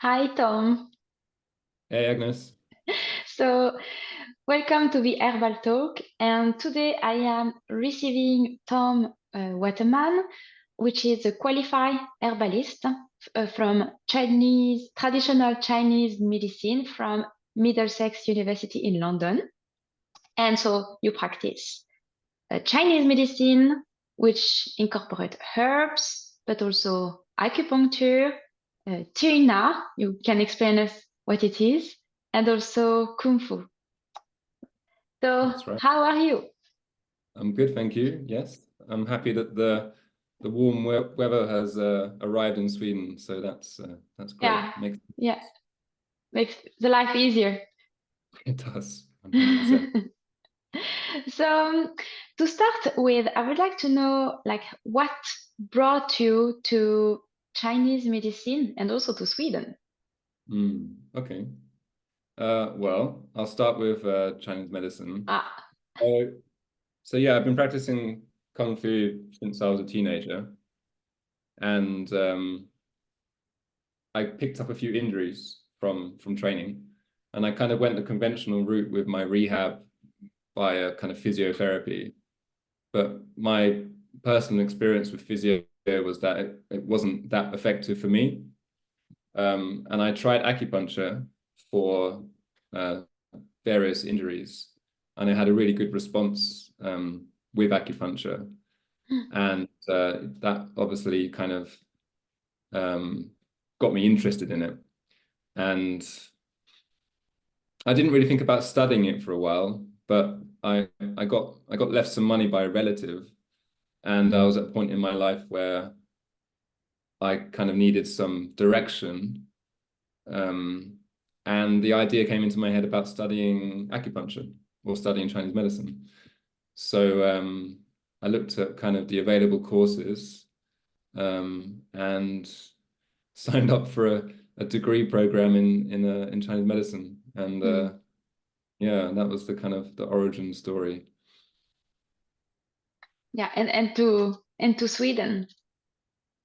Hi, Tom. Hey Agnes. So, welcome to the Herbal Talk. And today I am receiving Tom Waterman, which is a qualified herbalist from traditional Chinese medicine from Middlesex University in London. And so you practice Chinese medicine, which incorporate herbs, but also acupuncture, Tina, you can explain us what it is, and also Kung Fu. So, That's right. how are you? I'm good, thank you. Yes, I'm happy that the warm weather has arrived in Sweden, so that's great. Yeah, Makes yeah, makes the life easier. it does 100%. So, to start with, I would like to know, like, what brought you to Chinese medicine and also to Sweden? Okay. Well, I'll start with Chinese medicine. Ah, So, so yeah, I've been practicing Kung Fu since I was a teenager, and I picked up a few injuries from training, and I kind of went the conventional route with my rehab via kind of physiotherapy. But my personal experience with physio was that it wasn't that effective for me. And I tried acupuncture for uh, various injuries, and I had a really good response with acupuncture. And that obviously kind of got me interested in it. And I didn't really think about studying it for a while, but I got left some money by a relative, and I was at a point in my life where I kind of needed some direction. Um, and the idea came into my head about studying acupuncture or studying Chinese medicine. So I looked at kind of the available courses and signed up for a degree program in Chinese medicine. And hmm. yeah, that was the kind of the origin story. Yeah, and to Sweden.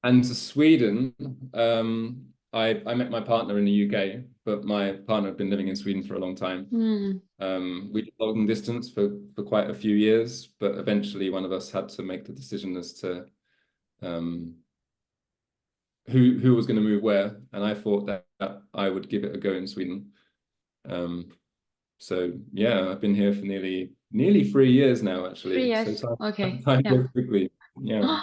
And to Sweden, I met my partner in the UK, but my partner had been living in Sweden for a long time. Hmm. We did long distance for quite a few years, but eventually one of us had to make the decision as to um, who was going to move where, and I thought that I would give it a go in Sweden. Um, so yeah, I've been here for nearly 3 years now, 3 years. actually. So Okay. time Yeah. goes quickly. Yeah.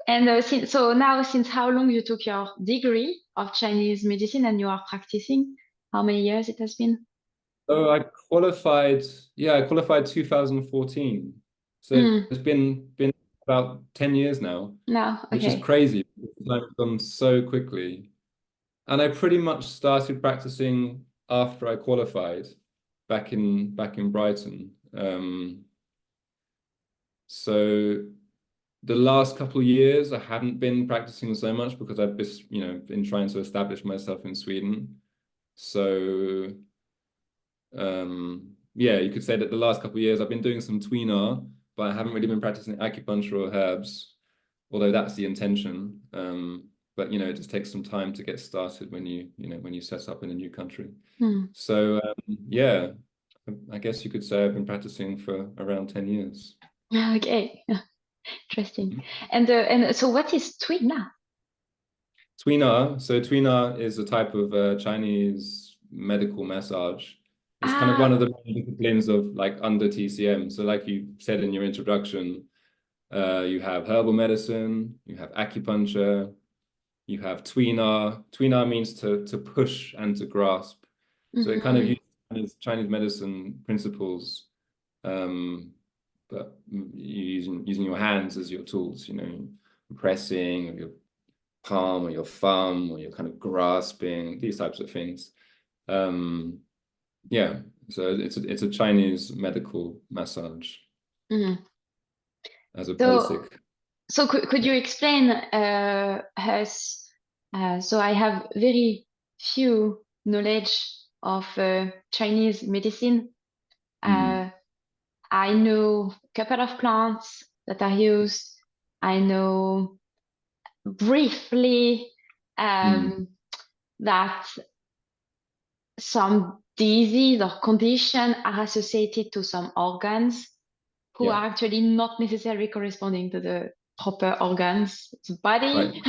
And since how long you took your degree of Chinese medicine and you are practicing? How many years it has been? So I qualified, yeah, I qualified 2014. So Mm, it's been about 10 years now, no, which is okay. crazy. Time's gone so quickly. And I pretty much started practicing after I qualified back in Brighton. So the last couple of years I haven't been practicing so much because I've just, been trying to establish myself in Sweden. So yeah, you could say that the last couple of years I've been doing some tweener, but I haven't really been practicing acupuncture or herbs, although that's the intention. But it just takes some time to get started when when you set up in a new country. Mm, So yeah, I guess you could say I've been practicing for around 10 years. okay. Interesting. And so what is Twina? So Tweener is a type of Chinese medical massage. It's kind of one of Ah, the main disciplines of like under TCM. So like you said in your introduction, you have herbal medicine, you have acupuncture, you have Tweener. Tweener means to push and to grasp. So it kind of mhm, uses Chinese medicine principles, um, but using your hands as your tools, pressing or your palm or your thumb or you're kind of grasping, these types of things. Um, yeah, so it's a Chinese medical massage mhm. as a So basic. could Yeah. you explain us? So I have very few knowledge of Chinese medicine. Mm, Uh, I know a couple of plants that are used. I know briefly mm, um, that some disease or condition are associated to some organs who Yeah. are actually not necessarily corresponding to the proper organs, the body. Right.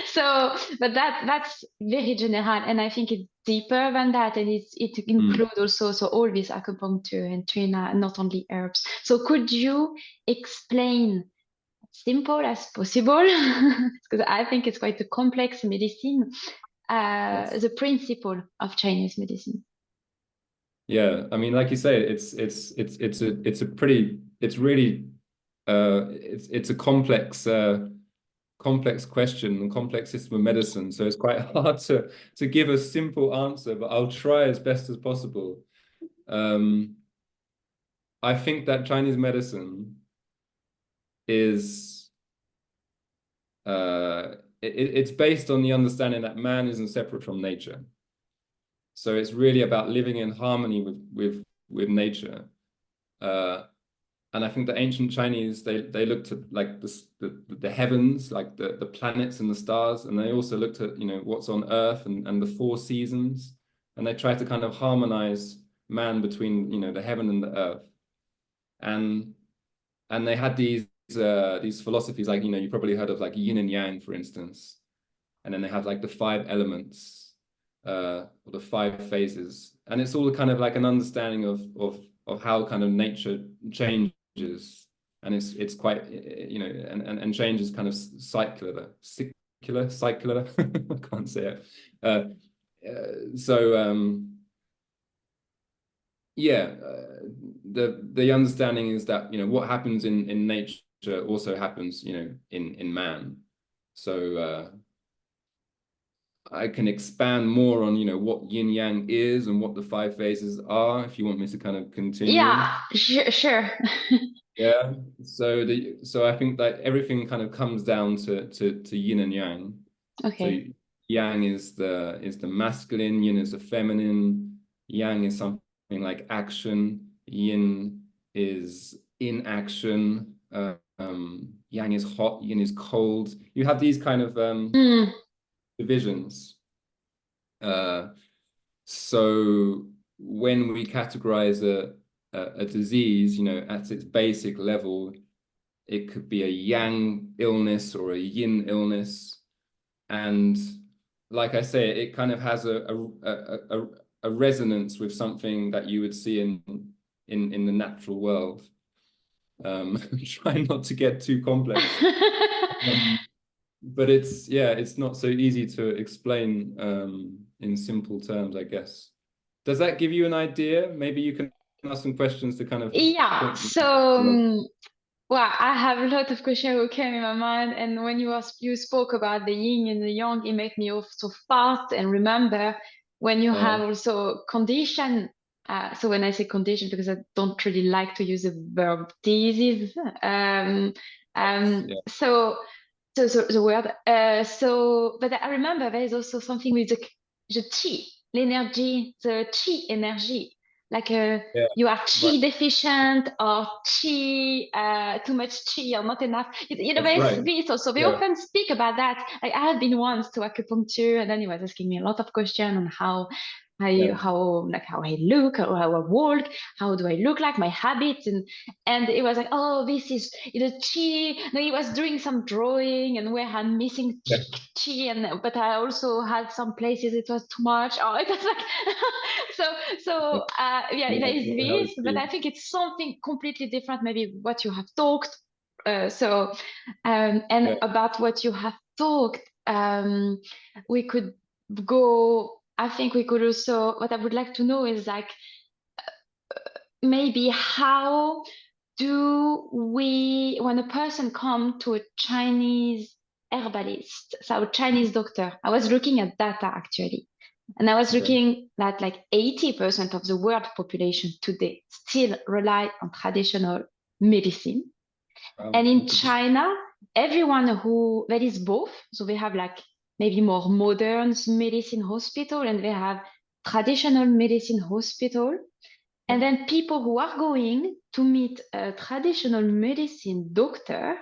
So, but that's very general, and I think it's deeper than that, and it Mm. includes also so all this acupuncture and trina, not only herbs. So, could you explain simple as possible, because I think it's quite a complex medicine, Yes. the principle of Chinese medicine? Yeah, I mean, like you say, it's a pretty, it's really it's a complex question and complex system of medicine. So it's quite hard to give a simple answer, but I'll try as best as possible. I think that Chinese medicine is it's based on the understanding that man isn't separate from nature. So it's really about living in harmony with nature. And I think the ancient Chinese, they looked at like the heavens, like the planets and the stars, and they also looked at, you know, what's on Earth and the four seasons, and they tried to kind of harmonize man between, you know, the heaven and the earth. And they had these philosophies, like, you know, you probably heard of like yin and yang, for instance. And then they have like the five elements, or the five phases. And it's all kind of like an understanding of how kind of nature changes. And it's quite, you know, and change is kind of cyclical. I can't say it. So yeah, the understanding is that, you know, what happens in nature also happens, you know, in man. So I can expand more on, you know, what yin yang is and what the five phases are, if you want me to kind of continue. Yeah, sure. Yeah. So I think that everything kind of comes down to yin and yang. So Okay. yang is the masculine, yin is the feminine, yang is something like action, yin is inaction, yang is hot, yin is cold. You have these kind of Mm. divisions. So when we categorize a disease, you know, at its basic level, it could be a yang illness or a yin illness. And like I say, it kind of has a resonance with something that you would see in the natural world. Try not to get too complex. But it's not so easy to explain in simple terms, I guess. Does that give you an idea? Maybe you can ask some questions to kind of Yeah, point. so well, I have a lot of questions who came in my mind, and when you spoke about the yin and the yang, it made me also fast and remember when you have also condition. So when I say condition, because I don't really like to use the verb disease. Yeah, So the word. But I remember there is also something with the chi, l'energy, the chi energy. Like yeah, you are right. chi deficient or chi, too much chi or not enough. You know, That's there's right. this also. They Yeah, often speak about that. I had been once to acupuncture, and then he was asking me a lot of questions on yeah, how I look, or how I walk, how do I look like, my habits, and it was like, oh, this is chi. No, he was doing some drawing, and where I'm missing yeah, chi, and but I also had some places it was too much. Oh, it was like so yeah, yeah, yeah, there is I know what this, you but I mean. think it's something completely different, maybe what you have talked. And Yeah, about what you have talked, we could go. I think we could also. What I would like to know is like maybe how do we, when a person come to a Chinese herbalist, so a Chinese doctor, I was looking at data actually, and I was okay. looking that like 80% of the world population today still rely on traditional medicine. And in 80%. China, everyone who, that is both, so they have like maybe more modern medicine hospital and they have traditional medicine hospital. Yeah, And then people who are going to meet a traditional medicine doctor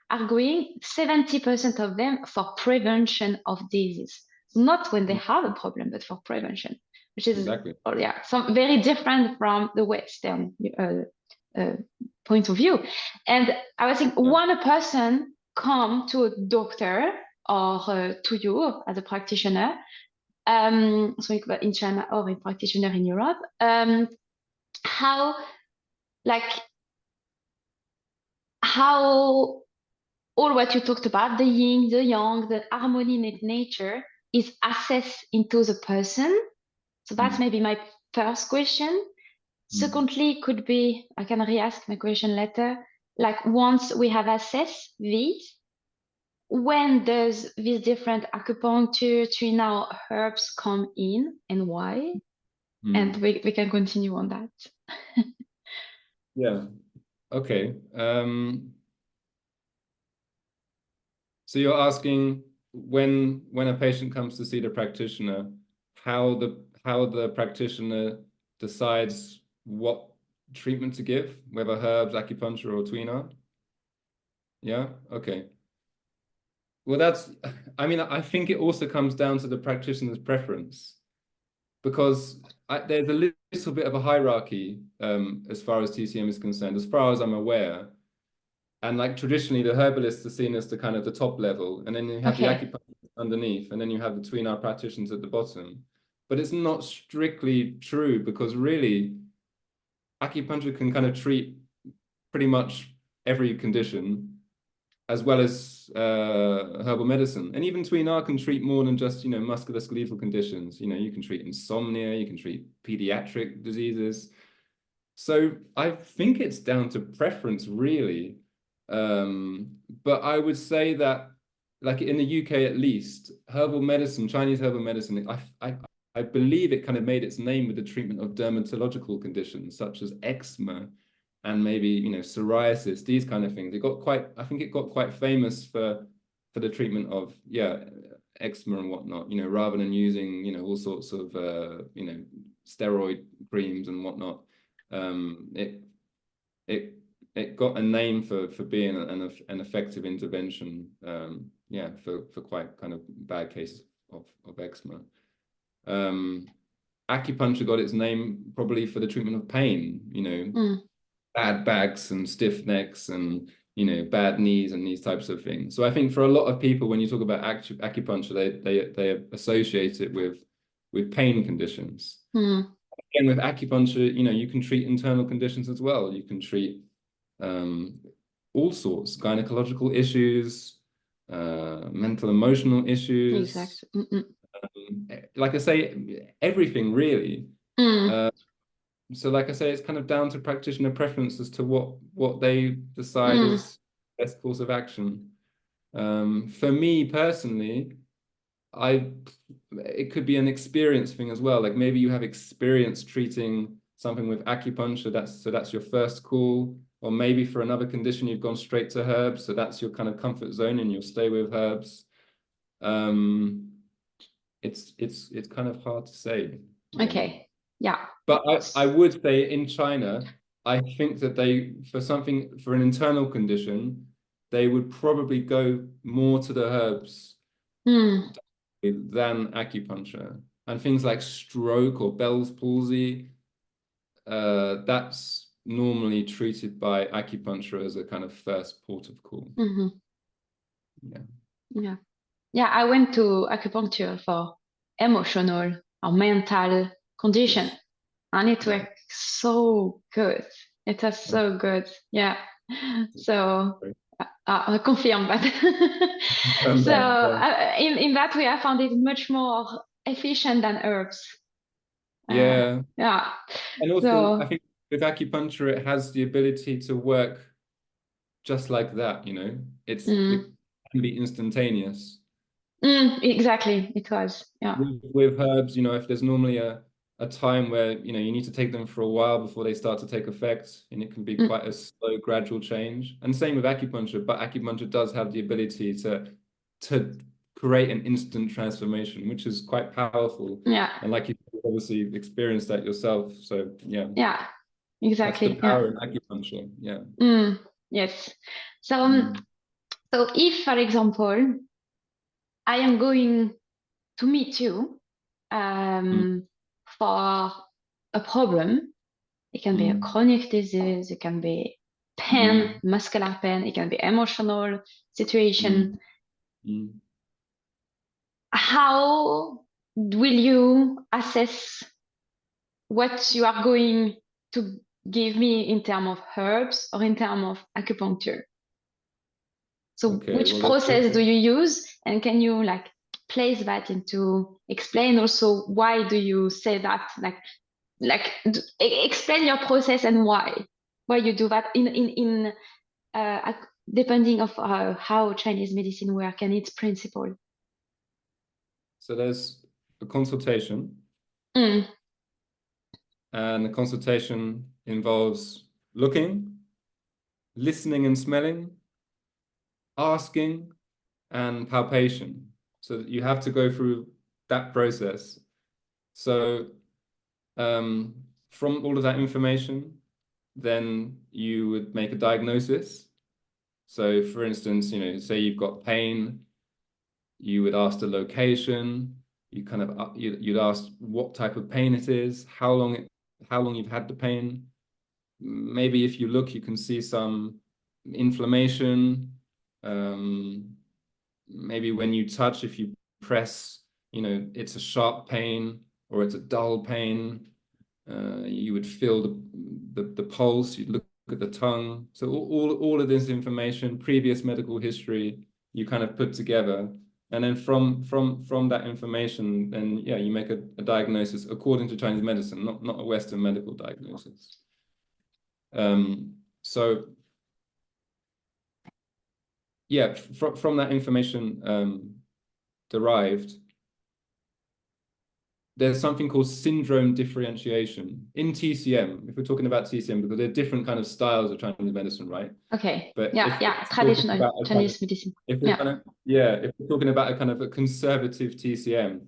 are going 70% of them for prevention of disease. not when they have a problem, but for prevention, which is Exactly. some very different from the Western point of view. And I was thinking, when a person come to a doctor or to you as a practitioner, so in China or a practitioner in Europe, how all what you talked about, the yin, the yang, the harmony in nature, is assessed into the person. So that's maybe my first question. Secondly, could be, I can re-ask my question later, like once we have assessed these, when does these different acupuncture, China herbs come in and why? And we can continue on that. Yeah. Okay. So you're asking when a patient comes to see the practitioner, how the practitioner decides what treatment to give, whether herbs, acupuncture, or Tuina? Yeah. Okay. Well, I think it also comes down to the practitioner's preference, because there's a little bit of a hierarchy as far as TCM is concerned, as far as I'm aware. And like traditionally, the herbalists are seen as the kind of the top level, and then you have the acupuncture underneath, and then you have the Tuina practitioners at the bottom. But it's not strictly true, because really, acupuncture can kind of treat pretty much every condition, as well as herbal medicine. And even Tuina can treat more than just, musculoskeletal conditions. You can treat insomnia, you can treat pediatric diseases. So I think it's down to preference, really. But I would say that, like in the UK at least, herbal medicine, Chinese herbal medicine, I believe it kind of made its name with the treatment of dermatological conditions such as eczema and maybe, psoriasis, these kind of things. I think it got quite famous for the treatment of, eczema and whatnot, rather than using, all sorts of, steroid creams and whatnot. It got a name for being an effective intervention, for quite kind of bad cases of eczema. Acupuncture got its name probably for the treatment of pain, bad backs and stiff necks and, bad knees and these types of things. So I think for a lot of people, when you talk about acupuncture, they associate it with pain conditions. Again, with acupuncture, you can treat internal conditions as well. You can treat all sorts, gynecological issues, mental, emotional issues. Exactly. Like I say, everything really. So like I say, it's kind of down to practitioner preference as to what they decide is best course of action. For me personally, it could be an experience thing as well. Like maybe you have experience treating something with acupuncture, that's your first call, or maybe for another condition you've gone straight to herbs, so that's your kind of comfort zone and you'll stay with herbs. It's kind of hard to say. Okay. Yeah. But I would say in China, I think that for an internal condition, they would probably go more to the herbs than acupuncture. And things like stroke or Bell's palsy, that's normally treated by acupuncture as a kind of first port of call. Yeah, I went to acupuncture for emotional or mental condition, and it worked so good. It was so good. Yeah. So I confirm that. In that way, I found it much more efficient than herbs. Yeah. And also, So, I think with acupuncture, it has the ability to work just like that, it can be instantaneous. Exactly, it was. Yeah. With herbs, if there's normally a time where, you need to take them for a while before they start to take effect, and it can be quite a slow, gradual change. And same with acupuncture, but acupuncture does have the ability to create an instant transformation, which is quite powerful. Yeah. And like you obviously experienced that yourself. So yeah. Yeah, exactly. That's the power in acupuncture. Yeah. Yes. So, so if, for example, I am going to me too, for a problem. It can be a chronic disease, it can be pain, muscular pain, it can be emotional situation. How will you assess what you are going to give me in terms of herbs or in terms of acupuncture? So which process do you use, and can you like place that into explain also why do you say that, like explain your process and why you do that in depending of how Chinese medicine work and its principle. So there's a consultation, and the consultation involves looking, listening and smelling, asking, and palpation. So you have to go through that process. So from all of that information, then you would make a diagnosis. So for instance, say you've got pain, you would ask the location, you'd ask what type of pain it is, how long you've had the pain. Maybe if you look, you can see some inflammation. Maybe when you touch, if you press, it's a sharp pain or it's a dull pain. You would feel the pulse, you'd look at the tongue. So all of this information, previous medical history, you kind of put together. And then from that information, then you make a diagnosis according to Chinese medicine, not a Western medical diagnosis. So yeah, from that information derived, there's something called syndrome differentiation in TCM. If we're talking about TCM, because there are different kind of styles of Chinese medicine, right? Okay. But Traditional Chinese medicine. If we're talking about a kind of a conservative TCM,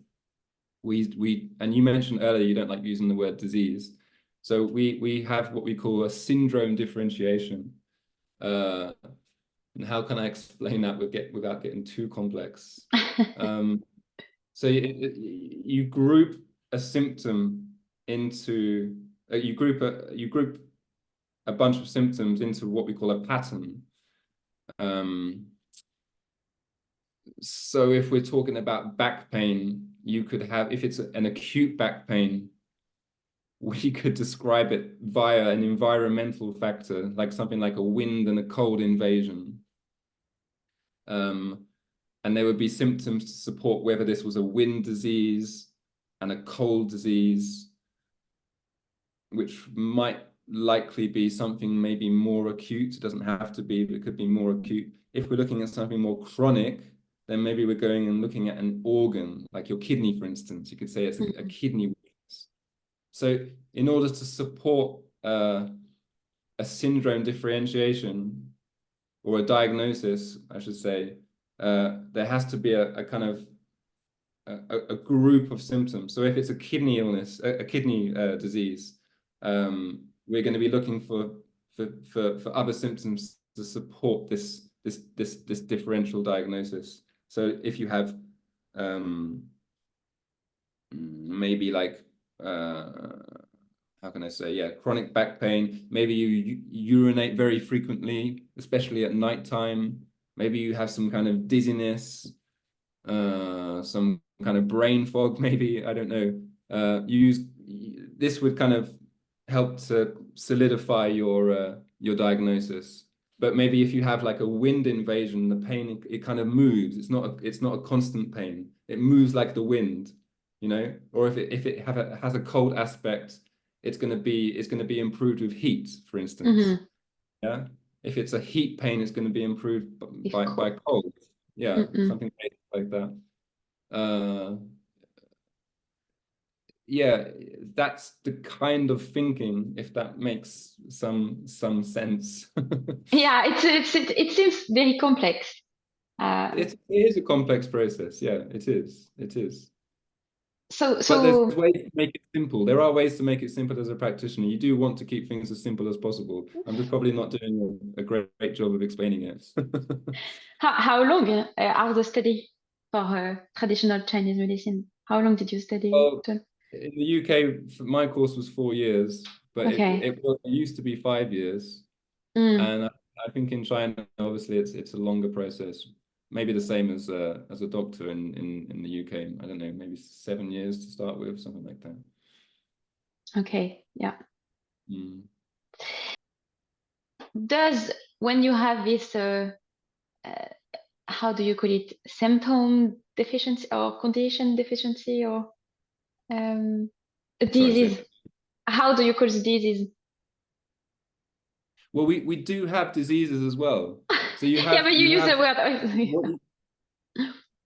and you mentioned earlier you don't like using the word disease, so we have what we call a syndrome differentiation. And how can I explain that without getting too complex? So you group a symptom into you group a bunch of symptoms into what we call a pattern. So if we're talking about back pain, you could have, if it's an acute back pain, we could describe it via an environmental factor, like something like a wind and a cold invasion. And there would be symptoms to support whether this was a wind disease and a cold disease, which might likely be something maybe more acute. It doesn't have to be, but it could be more acute. If we're looking at something more chronic, then maybe we're going and looking at an organ, like your kidney, for instance. You could say it's a kidney weakness. So in order to support a syndrome differentiation, or a diagnosis, I should say, there has to be a kind of a group of symptoms. So if it's a kidney illness, a kidney disease, we're going to be looking for other symptoms to support this differential diagnosis. So if you have maybe like how can I say, chronic back pain, maybe you urinate very frequently, especially at nighttime. Maybe you have some kind of dizziness, some kind of brain fog, maybe, I don't know. This would kind of help to solidify your diagnosis. But maybe if you have like a wind invasion, the pain, it kind of moves. It's not a constant pain. It moves like the wind, or if it has a cold aspect, it's going to be improved with heat, for instance. Yeah. If it's a heat pain, it's going to be improved by cold. Yeah, something like that. Yeah, that's the kind of thinking, if that makes some sense. Yeah, it seems very complex. It is a complex process. Yeah, it is. So but there's ways to make it simple. There are ways to make it simple as a practitioner. You do want to keep things as simple as possible. I'm just probably not doing a great job of explaining it. How long are the study? for traditional Chinese medicine? How long did you study? Well, in the UK, my course was 4 years, but Okay. it used to be 5 years. Mm. And I think in China, obviously, it's a longer process. Maybe the same as a doctor in the UK. I don't know, maybe 7 years to start with, something like that. Okay, yeah. Mm. Does, when you have this, how do you call it, symptom deficiency or condition deficiency or a disease? How do you call the disease? Well, we do have diseases as well. So you have Yeah, but you use the word.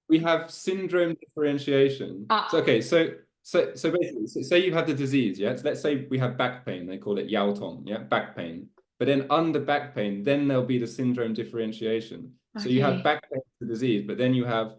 we have syndrome differentiation. So okay, so basically, say you have the disease, yeah. So let's say we have back pain. They call it yao tong, yeah, back pain. But then under back pain, then there'll be the syndrome differentiation. So you have Okay. back pain, the disease, but then you have,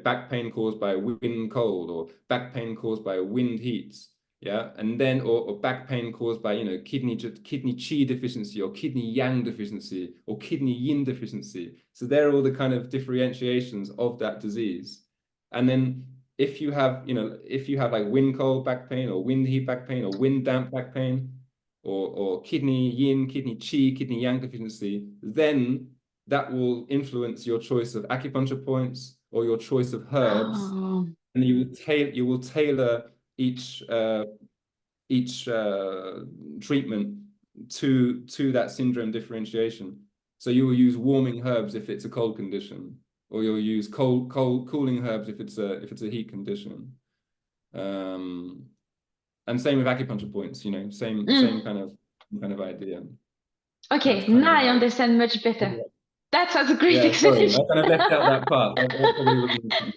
back pain caused by a wind cold or back pain caused by a wind heat. Yeah, and then or back pain caused by kidney qi deficiency or kidney yang deficiency or kidney yin deficiency. So they're all the kind of differentiations of that disease. And then if you have like wind cold back pain or wind heat back pain or wind damp back pain or kidney yin, kidney qi, kidney yang deficiency, then that will influence your choice of acupuncture points or your choice of herbs, and you will tailor each treatment to that syndrome differentiation. So you will use warming herbs if it's a cold condition, or you'll use cooling herbs if it's a heat condition. And same with acupuncture points, same kind of idea. Okay, now I understand much better. That was a great explanation. Sorry, I kind of left out that part.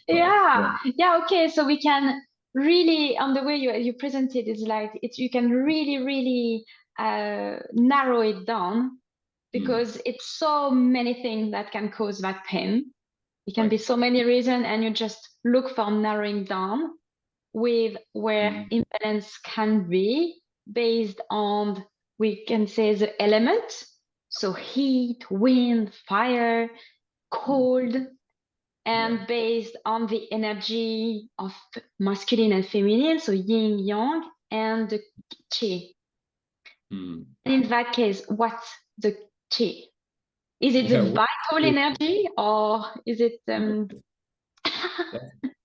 Yeah, okay. So we can really, on the way you presented, is like you can really narrow it down, because it's so many things that can cause back pain. It can be so many reasons, and you just look for narrowing down with where imbalance can be based on, we can say, the element. So heat, wind, fire, cold, and based on the energy of masculine and feminine, so yin, yang, and the qi. And in that case, what's the qi? Is it the vital energy, or is it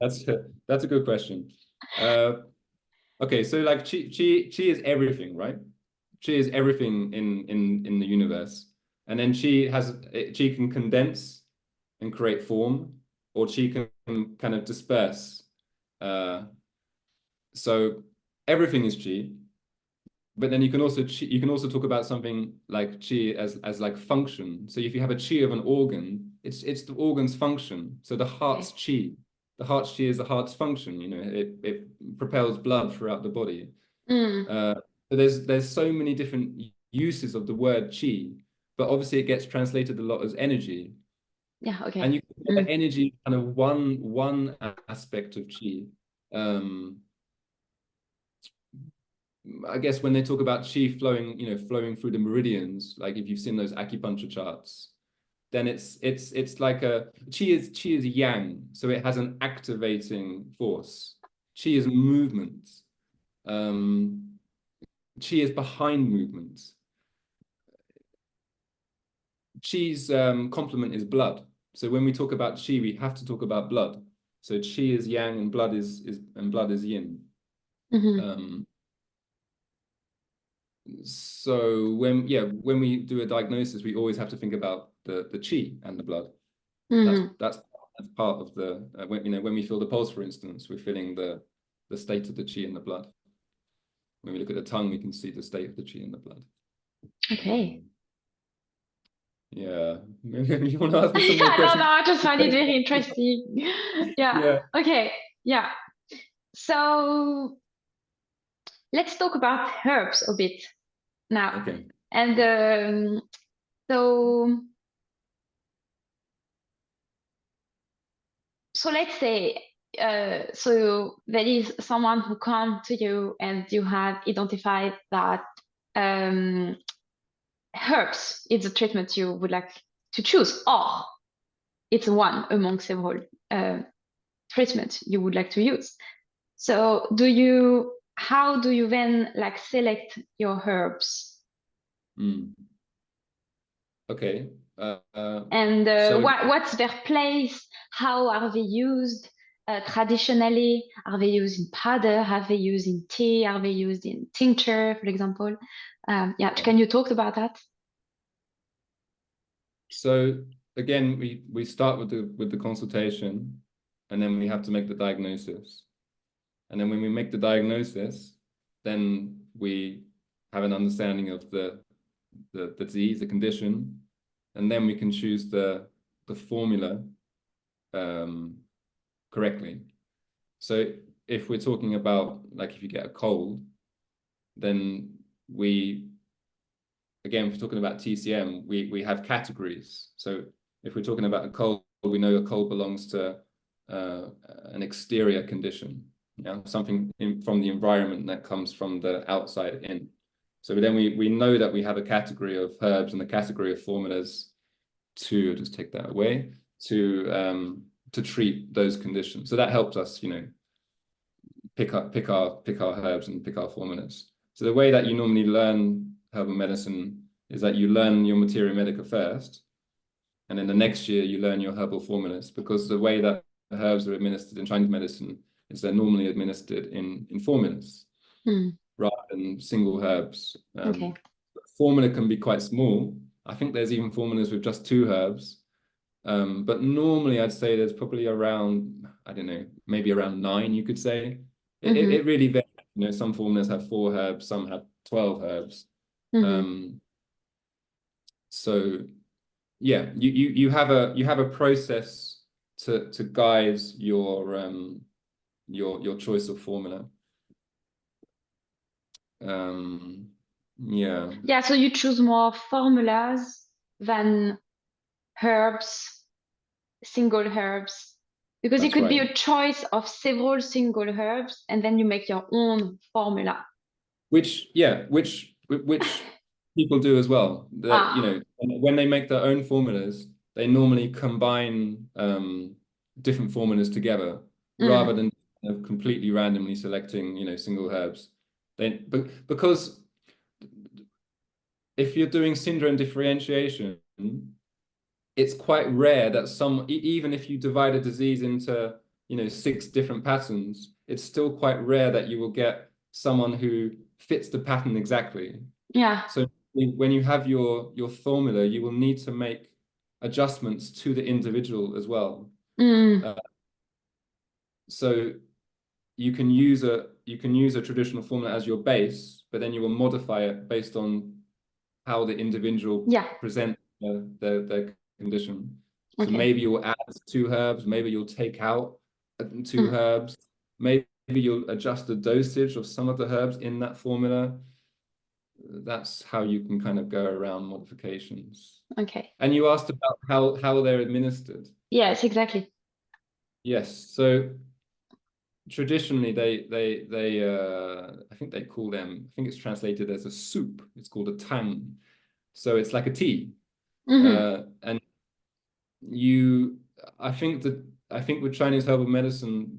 That's a good question. Okay, so like qi is everything, right? Qi is everything in the universe. And then qi can condense and create form, or qi can kind of disperse. So everything is qi. But then you can also talk about something like qi as like function. So if you have a qi of an organ, it's the organ's function. So the heart's qi. The heart's qi is the heart's function. It propels blood throughout the body. So there's so many different uses of the word qi, but obviously it gets translated a lot as energy. Yeah, okay. And you can get energy kind of one aspect of qi. I guess when they talk about qi flowing through the meridians, like if you've seen those acupuncture charts, then it's like qi is yang, so it has an activating force. Qi is movement. Qi is behind movement. Qi's complement is blood. So when we talk about qi, we have to talk about blood. So qi is yang and blood is yin. So when we do a diagnosis, we always have to think about the qi and the blood. That's part of the when we feel the pulse, for instance, we're feeling the state of the qi in the blood. When we look at the tongue, we can see the state of the qi in the blood. Okay. Yeah. You want to ask me some more questions? No, I just find it very interesting. Yeah. Okay. Yeah. So let's talk about herbs a bit now. Okay. And so let's say, so there is someone who comes to you and you have identified that herbs is a treatment you would like to choose, or it's one among several. treatment you would like to use. So how do you then like select your herbs? Okay. And so what's their place? How are they used traditionally? Are they used in powder? Are they used in tea? Are they used in tincture, for example? Yeah, can you talk about that? So again, we start with the consultation, and then we have to make the diagnosis. And then when we make the diagnosis, then we have an understanding of the disease, the condition, and then we can choose the formula correctly. So if we're talking about, like, if you get a cold, then again, if we're talking about TCM, we have categories. So if we're talking about a cold, we know a cold belongs to an exterior condition, something from the environment that comes from the outside in. So then we know that we have a category of herbs and a category of formulas to just take that away to treat those conditions. So that helps us, pick our herbs and pick our formulas. So the way that you normally learn herbal medicine is that you learn your materia medica first, and then the next year you learn your herbal formulas, because the way that the herbs are administered in Chinese medicine is they're normally administered in formulas rather than single herbs. Okay. Formula can be quite small. I think there's even formulas with just 2 herbs. But normally I'd say there's probably around, I don't know, maybe around 9, you could say. It really varies. Some formulas have 4 herbs, some have 12 herbs. So yeah, you have a process to guide your choice of formula. Yeah. Yeah, so you choose more formulas than herbs, single herbs, because it could be a choice of several single herbs, and then you make your own formula. Which people do as well. When they make their own formulas, they normally combine different formulas together rather than completely randomly selecting, single herbs. Because if you're doing syndrome differentiation, it's quite rare that even if you divide a disease into 6 different patterns, it's still quite rare that you will get someone who fits the pattern exactly. Yeah. So when you have your formula, you will need to make adjustments to the individual as well. So you can use a traditional formula as your base, but then you will modify it based on how the individual presents their condition. So maybe you'll add 2 herbs, maybe you'll take out 2 herbs, maybe you'll adjust the dosage of some of the herbs in that formula. That's how you can kind of go around modifications. Okay. And you asked about how they're administered. Yes, exactly. Yes. So traditionally I think they call them, I think it's translated as a soup. It's called a tang. So it's like a tea. And I think with Chinese herbal medicine,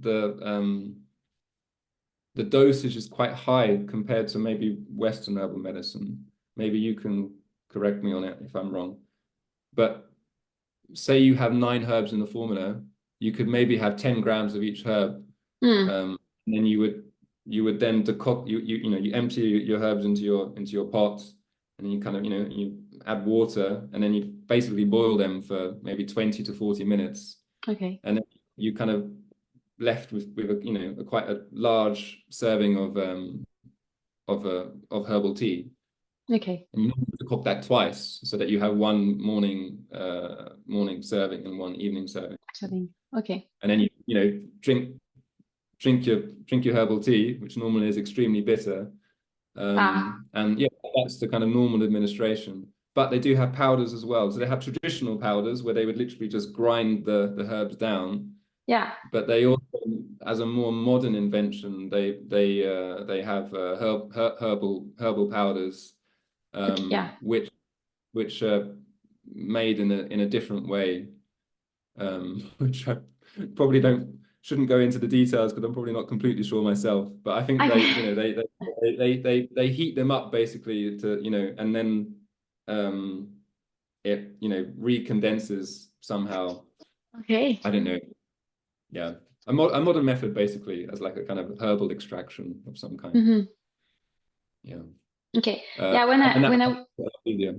the dosage is quite high compared to maybe Western herbal medicine. Maybe you can correct me on it if I'm wrong. But say you have 9 herbs in the formula, you could maybe have 10 grams of each herb. And then you would then decoct, you empty your herbs into your pot, and then you kind of, you add water, and then you basically boil them for maybe 20 to 40 minutes. Okay. And then you kind of left with a quite a large serving of herbal tea. Okay. And you need to cook that twice, so that you have one morning serving and one evening serving. Okay. And then you drink your herbal tea, which normally is extremely bitter. And yeah, that's the kind of normal administration. But they do have powders as well. So they have traditional powders where they would literally just grind the herbs down. Yeah. But they also, as a more modern invention, they have herbal powders, which are made in a different way, which probably shouldn't go into the details because I'm probably not completely sure myself. But I think they, you know, they heat them up basically to, you know, and then it, you know, recondenses somehow. Okay. I don't know. Yeah, a modern method basically as like a kind of herbal extraction of some kind. Mm-hmm. Yeah. Okay. Uh, Yeah. and that, yeah.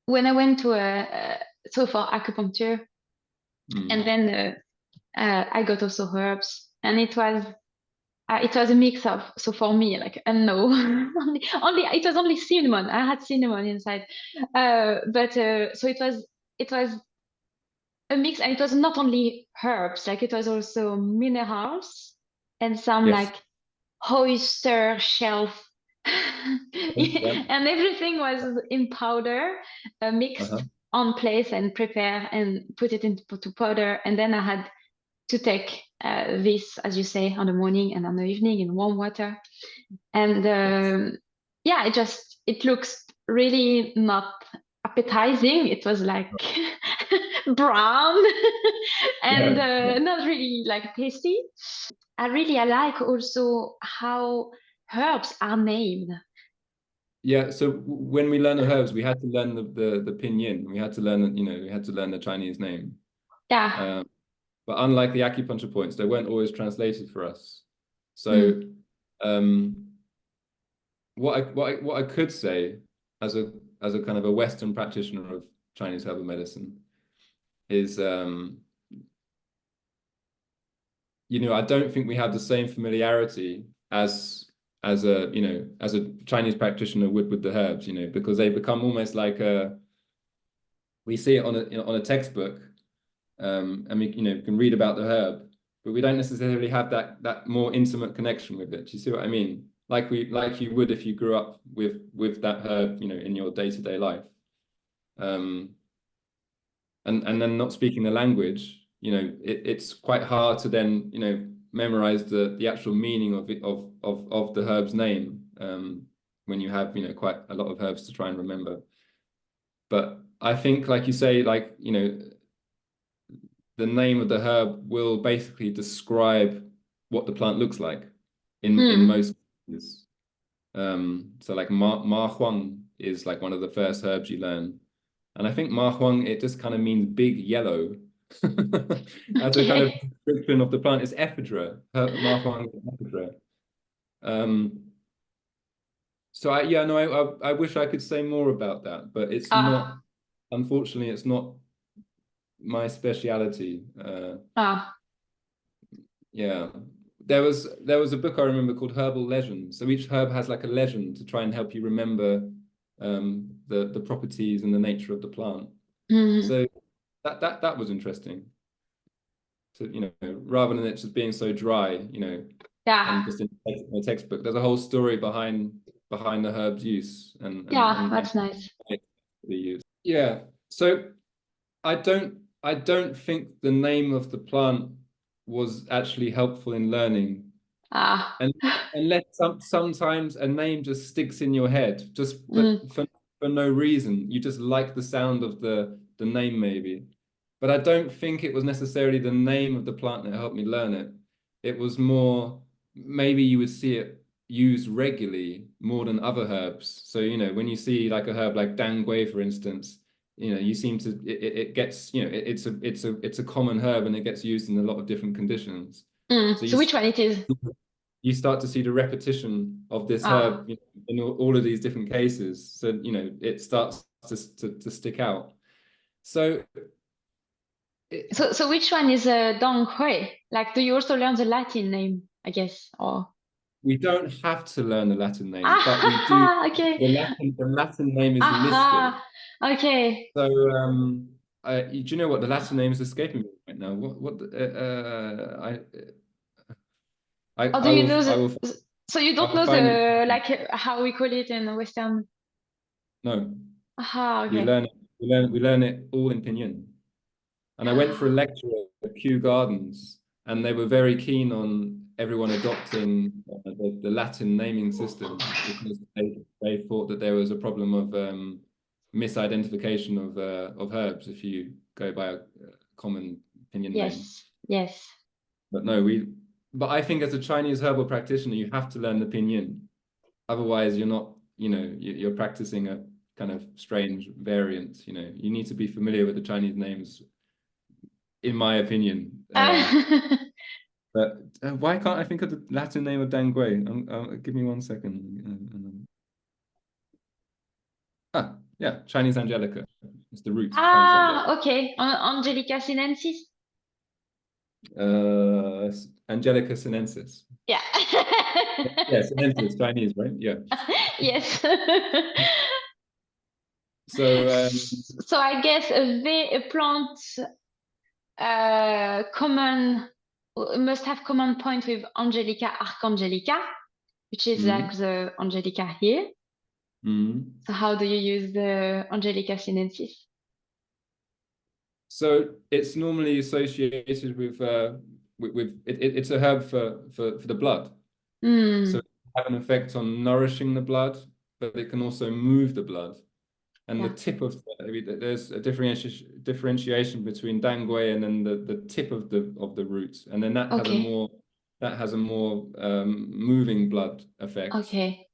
When I went to so for acupuncture, and then I got also herbs, and it was a mix of, so for me, like, and no, only it was only cinnamon. I had cinnamon inside, but so it was a mix, and it was not only herbs, like it was also minerals and some Yes. like oyster shelf, Yeah. and everything was in powder, mixed on place and prepare and put it into powder, and then I had to take this, as you say, on the morning and on the evening in warm water. And yeah, it looks really not appetizing. It was like brown and Yeah. not really like tasty. I like also how herbs are named. Yeah, so when we learn the herbs, we had to learn the pinyin. We had to learn, you know, we had to learn the Chinese name. Yeah. But unlike the acupuncture points, they weren't always translated for us. So Mm. what I could say as a kind of a Western practitioner of Chinese herbal medicine is you know, I don't think we have the same familiarity as a, you know, as a Chinese practitioner would with the herbs, you know, because they become almost like we see it on a, you know, on a textbook, and we, you know, can read about the herb, but we don't necessarily have that more intimate connection with it. Do you see what I mean? Like you would if you grew up with that herb, you know, in your day-to-day life. And then not speaking the language, you know, it's quite hard to then, you know, memorize the actual meaning of it, of the herb's name, when you have, you know, quite a lot of herbs to try and remember. But I think, like you say, like, you know, the name of the herb will basically describe what the plant looks like in most cases. So like ma huang is like one of the first herbs you learn. And I think ma huang, it just kind of means big yellow. As a kind of Okay. description of the plant, it's ephedra. Ma huang is ephedra. So yeah, no, I wish I could say more about that, but it's not, Ah. unfortunately, it's not my speciality. Ah. Yeah. There was a book I remember called Herbal Legend. So each herb has like a legend to try and help you remember the properties and the nature of the plant. Mm. So that was interesting. So, you know, rather than it just being so dry, you know, and Yeah. just in a textbook, there's a whole story behind the herb's use Yeah, and that's nice. the use. Yeah. So I don't think the name of the plant was actually helpful in learning. Ah. And unless sometimes a name just sticks in your head, just but Mm. for no reason. You just like the sound of the name maybe. But I don't think it was necessarily the name of the plant that helped me learn it. It was more, maybe you would see it used regularly more than other herbs. So, you know, when you see like a herb like dangui, for instance, you know, you seem to it gets, you know, it's a common herb and it gets used in a lot of different conditions. So So which one it is? you start to see the repetition of this Ah. herb, you know, in all of these different cases. So, you know, it starts to stick out. So it, So which one is Dong Hui? Like, do you also learn the Latin name, I guess? Or we don't have to learn the Latin name, but we do. ah, okay. The Latin name is listed. Aha, okay. So, do you know what the Latin name is escaping me right now? Or do you know I will so you I don't will know find it. the like how we call it in Western? No, Aha, we okay. learn it. We learn it all in Pinyin. And I went for a lecture at Kew Gardens, and they were very keen on everyone adopting the Latin naming system because they thought that there was a problem of misidentification of herbs if you go by a common opinion name. Yes. Yes. But no, but I think as a Chinese herbal practitioner, you have to learn the pinyin. Otherwise, you're not, you're practicing a kind of strange variant. You need to be familiar with the Chinese names, in my opinion. But why can't I think of the Latin name of Dangui? Give me 1 second. Yeah, Chinese Angelica. It's the root, Chinese Angelica. Okay. Angelica sinensis. Angelica sinensis. Yeah. Yeah, sinensis, Chinese, right? Yeah. Yes. So So I guess a plant common must have common point with Angelica archangelica, which is like the Angelica here. So how do you use the Angelica sinensis? So it's normally associated with it's a herb for the blood. So it can have an effect on nourishing the blood, but it can also move the blood. And the tip of there's a differentiation between dangui and then the tip of the root, and then that has a more moving blood effect. Okay.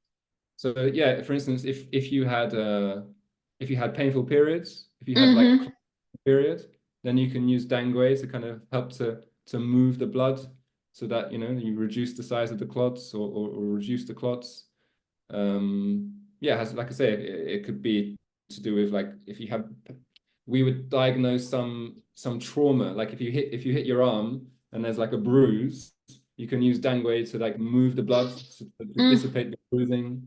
So yeah, for instance, if you had painful periods, if you had like period, then you can use dangui to kind of help to move the blood, so that you reduce the size of the clots or reduce the clots. Yeah, like I say, it could be to do with, like, we would diagnose some trauma, like if you hit your arm and there's like a bruise, you can use dangui to like move the blood to dissipate the bruising.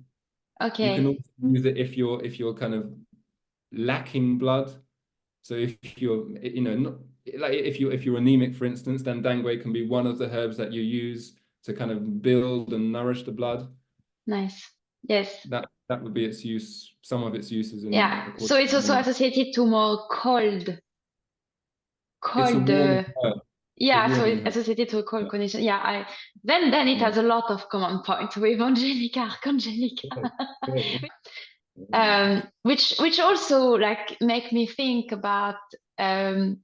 Okay. You can also use it if you're kind of lacking blood. So if you're not, like if you're anemic, for instance, then dangui can be one of the herbs that you use to kind of build and nourish the blood. Nice. Yes. That would be its use, some of its uses. So it's also associated to more cold. It's a warming herb. Yeah, so it's associated to a cold condition. Yeah, then it has a lot of common points with Angelica, Archangelica. Which also like make me think about I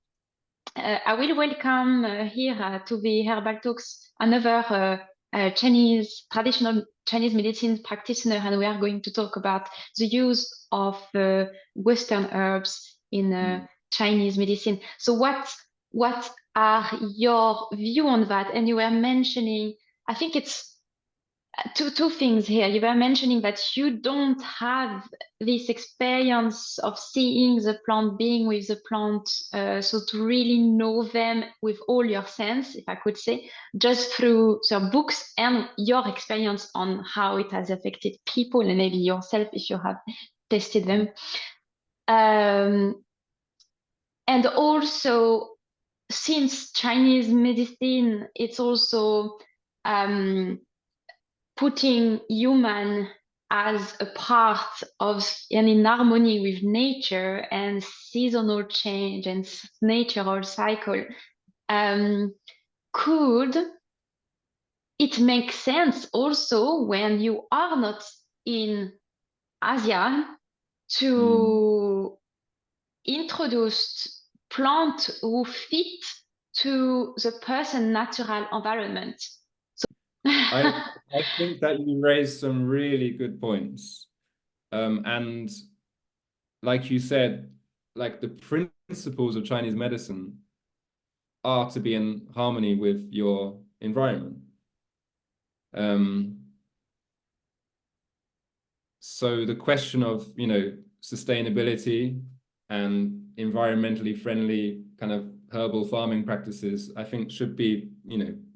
will welcome here to the Herbal Talks another traditional Chinese medicine practitioner, and we are going to talk about the use of Western herbs in Chinese medicine. So what are your view on that? And you were mentioning, I think it's two things here. You were mentioning that you don't have this experience of seeing the plant, being with the plant, so to really know them with all your sense, if I could say, just through the books and your experience on how it has affected people and maybe yourself if you have tested them. And also, since Chinese medicine, it's also putting human as a part of and in harmony with nature and seasonal change and natural cycle, could it make sense also when you are not in Asia to introduce plants who fit to the person's natural environment? I think that you raised some really good points. And like you said, like the principles of Chinese medicine are to be in harmony with your environment. So the question of, sustainability and environmentally friendly kind of herbal farming practices, I think should be,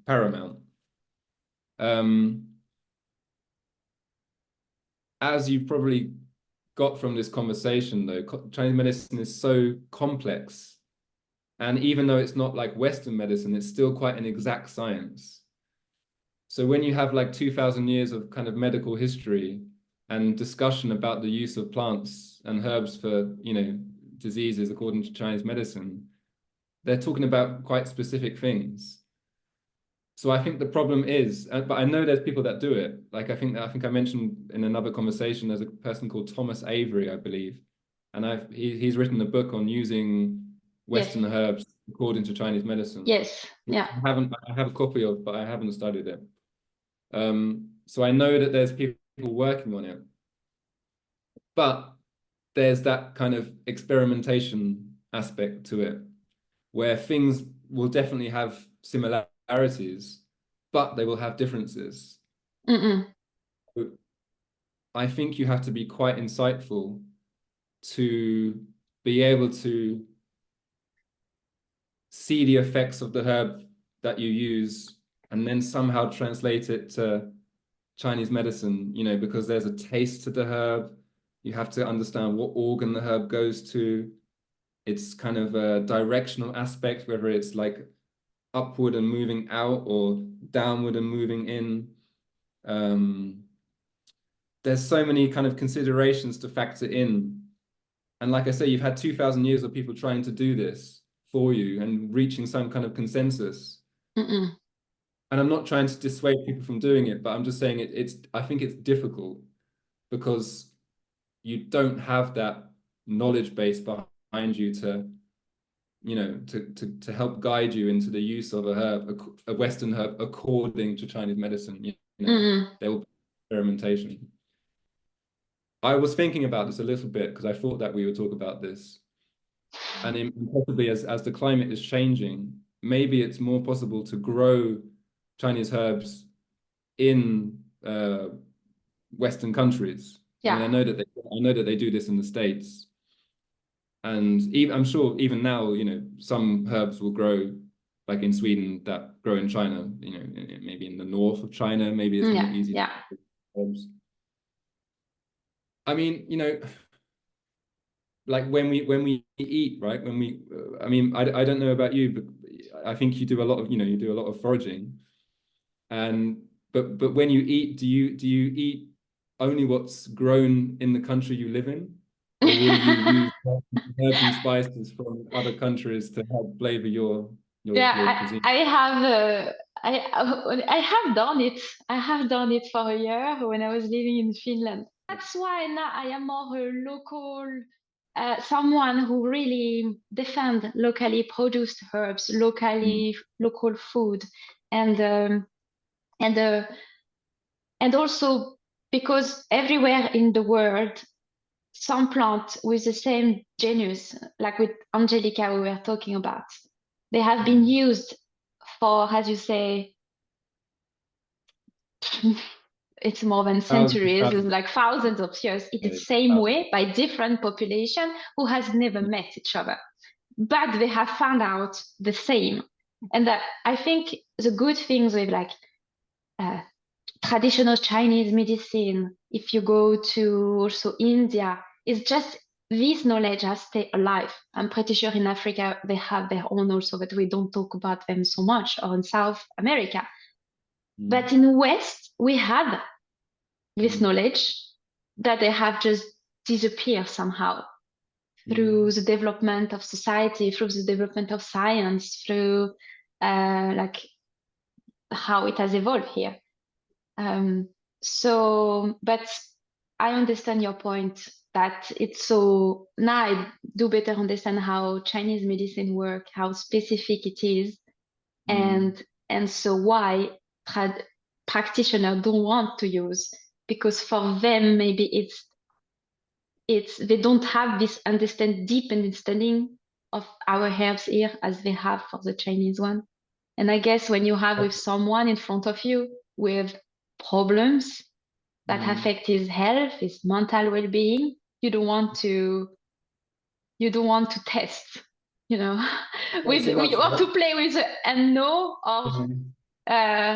paramount. As you've probably got from this conversation, though, Chinese medicine is so complex. And even though it's not like Western medicine, it's still quite an exact science. So when you have like 2,000 years of kind of medical history and discussion about the use of plants and herbs for, diseases according to Chinese medicine, they're talking about quite specific things. So I think the problem is, but I know there's people that do it. Like I think I mentioned in another conversation, there's a person called Thomas Avery, I believe, and he's written a book on using Western herbs according to Chinese medicine. Yes. Yeah. I have a copy of, but I haven't studied it. So I know that there's people working on it, but there's that kind of experimentation aspect to it, where things will definitely have similarities, but they will have differences. I think you have to be quite insightful to be able to see the effects of the herb that you use and then somehow translate it to Chinese medicine, you know, because there's a taste to the herb. You have to understand what organ the herb goes to. It's kind of a directional aspect, whether it's like upward and moving out or downward and moving in. There's so many kind of considerations to factor in. And like I say, you've had 2,000 years of people trying to do this for you and reaching some kind of consensus. And I'm not trying to dissuade people from doing it, but I'm just saying I think it's difficult because you don't have that knowledge base behind you to, you know, to help guide you into the use of a herb, a Western herb, according to Chinese medicine. You know, there will be experimentation. I was thinking about this a little bit because I thought that we would talk about this. And possibly as the climate is changing, maybe it's more possible to grow Chinese herbs in Western countries. Yeah. I mean, I know that they do this in the States. And I'm sure even now, you know, some herbs will grow like in Sweden that grow in China, you know, maybe in the north of China, maybe it's more easy to grow herbs. I mean, you know, like when we eat, right? I mean, I don't know about you, but I think you do a lot of, you know, you do a lot of foraging. But when you eat, do you eat only what's grown in the country you live in? Or will you use herbs and spices from other countries to help flavor your cuisine? I have done it. I have done it for a year when I was living in Finland. That's why now I am more a local, someone who really defend locally produced herbs, local food, and also because everywhere in the world, some plant with the same genus, like with Angelica we were talking about, they have been used for, as you say, it's more than centuries, it's like thousands of years, in the same way by different population who has never met each other. But they have found out the same. And that I think the good things with like traditional Chinese medicine, if you go to also India, is just this knowledge has stayed alive. I'm pretty sure in Africa they have their own also, but we don't talk about them so much, or in South America. But in the West, we have this knowledge that they have just disappeared somehow through the development of society, through the development of science, through like how it has evolved here. But I understand your point that it's so, now I do better understand how Chinese medicine work, how specific it is, and so why practitioners don't want to use, because for them maybe it's they don't have this deep understanding of our herbs here as they have for the Chinese one. And I guess when you have with someone in front of you with problems that affect his health, his mental well-being, you don't want to test, you know, you want to play with it and know, or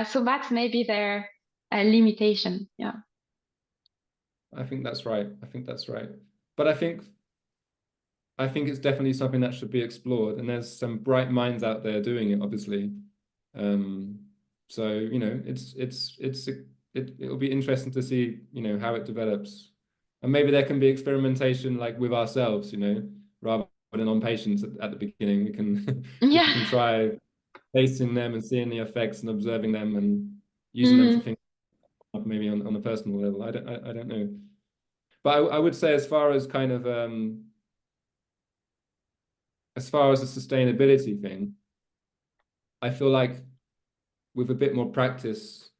so that's maybe their limitation. Yeah, I think that's right. But I think it's definitely something that should be explored, and there's some bright minds out there doing it, obviously. So, you know, it'll be interesting to see, you know, how it develops. And maybe there can be experimentation like with ourselves, you know, rather than on patients at the beginning. We can we can try tasting them and seeing the effects and observing them and using them for things maybe on a personal level. I don't know. But I would say, as far as kind of as far as the sustainability thing, I feel like with a bit more practice,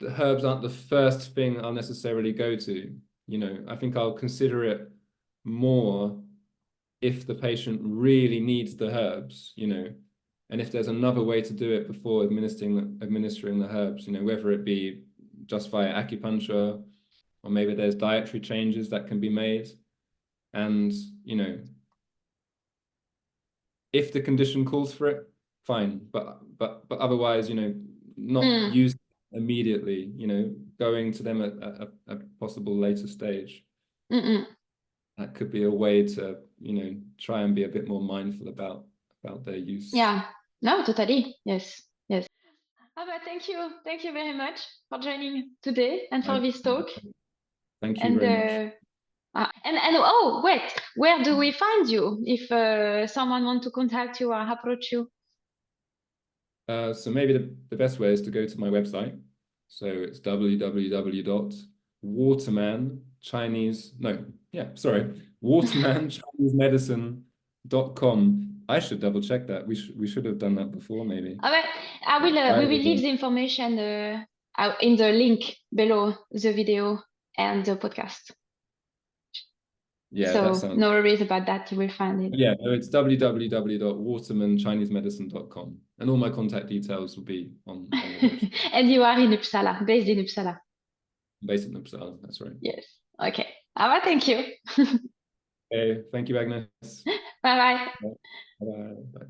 the herbs aren't the first thing I'll necessarily go to. You know, I think I'll consider it more if the patient really needs the herbs, you know, and if there's another way to do it before administering the herbs, you know, whether it be just via acupuncture, or maybe there's dietary changes that can be made. And, you know, if the condition calls for it, fine. But otherwise, you know, not use immediately, you know, going to them at a possible later stage. That could be a way to, you know, try and be a bit more mindful about their use. Yeah, no, totally. Yes, yes. Oh, but thank you very much for joining today and for this talk. Thank you very much. And oh, wait, where do we find you if someone wants to contact you or approach you? So maybe the best way is to go to my website. So it's watermanchinesemedicine.com. I should double check that. We should have done that before, maybe. All right, we will leave the information in the link below the video and the podcast. Yeah, so no worries about that. You will find it. Yeah, no, it's www.watermanchinesemedicine.com, and all my contact details will be on the website. And you are in Uppsala, based in Uppsala. Based in Uppsala, that's right. Yes. Okay. Thank you. Okay, thank you, Agnès. Bye-bye. Bye-bye.